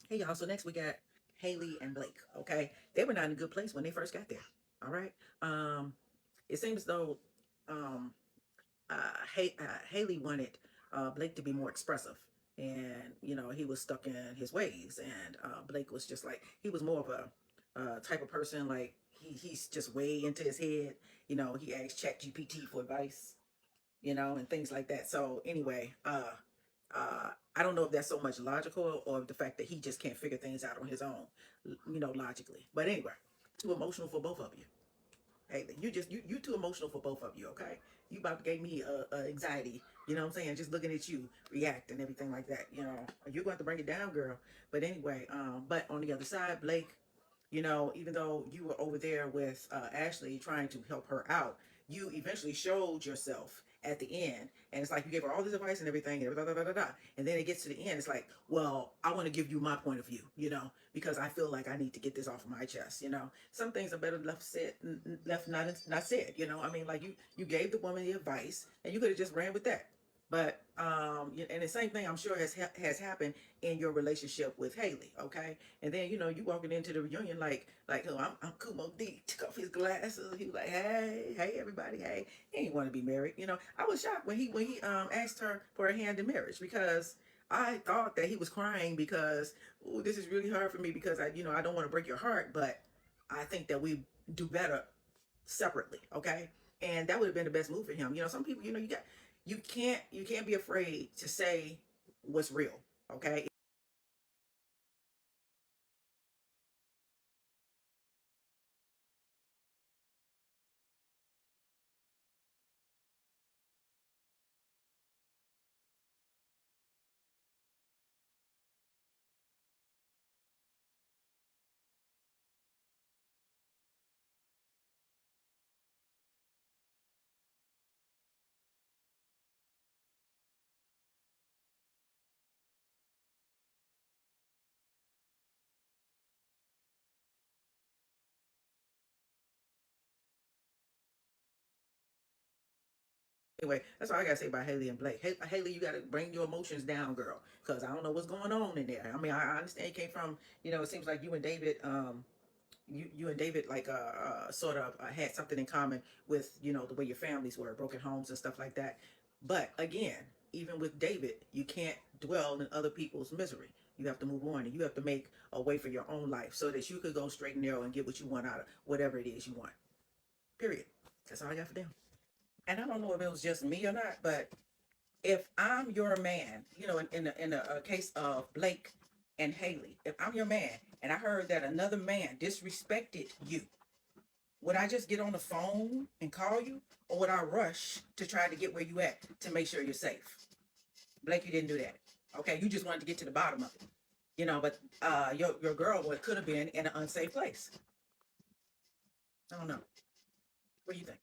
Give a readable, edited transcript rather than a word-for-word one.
Hey y'all, so next we got Hayley and Blake. Okay, they were not in a good place when they first got there. All right. Um, it seems as though um, Hayley wanted Blake to be more expressive, and he was stuck in his ways, and Blake was just like he was more of a type of person like he's just way into his head. He asked ChatGPT for advice, and things like that. So anyway, I don't know if that's so much logical or the fact that he just can't figure things out on his own, logically. But anyway, too emotional for both of you. Hey, you too emotional for both of you. Okay, you about to gave me anxiety. You know what I'm saying? Just looking at you react and everything like that. You're going to have to bring it down, girl. But anyway, but on the other side, Blake, even though you were over there with Ashley trying to help her out, you eventually showed yourself at the end. And it's like you gave her all this advice and everything, and, and then it gets to the end. It's like, well, I want to give you my point of view, because I feel like I need to get this off of my chest. Some things are better left said, left not said. I mean, like you gave the woman the advice, and you could have just ran with that. But and the same thing I'm sure has happened in your relationship with Hayley. Okay, and then you walking into the reunion like oh I'm Kumo D. Took off his glasses. He was like, hey everybody, hey. He ain't want to be married. I was shocked when he asked her for a hand in marriage, because I thought that he was crying because, oh, this is really hard for me because I don't want to break your heart, but I think that we do better separately. Okay, and that would have been the best move for him. Some people, you can't be afraid to say what's real. Okay. Anyway, that's all I gotta say about Hayley and Blake. Hayley, you gotta bring your emotions down, girl, because I don't know what's going on in there. I mean, I understand you came from, it seems like you and David, you and David like sort of had something in common with the way your families were, broken homes and stuff like that. But again, even with David, you can't dwell in other people's misery. You have to move on, and you have to make a way for your own life so that you could go straight and narrow and get what you want out of whatever it is you want. Period. That's all I got for them. And I don't know if it was just me or not, but if I'm your man, in a case of Blake and Hayley, if I'm your man and I heard that another man disrespected you, would I just get on the phone and call you, or would I rush to try to get where you at to make sure you're safe? Blake, you didn't do that. Okay, you just wanted to get to the bottom of it. But your girl could have been in an unsafe place. I don't know. What do you think?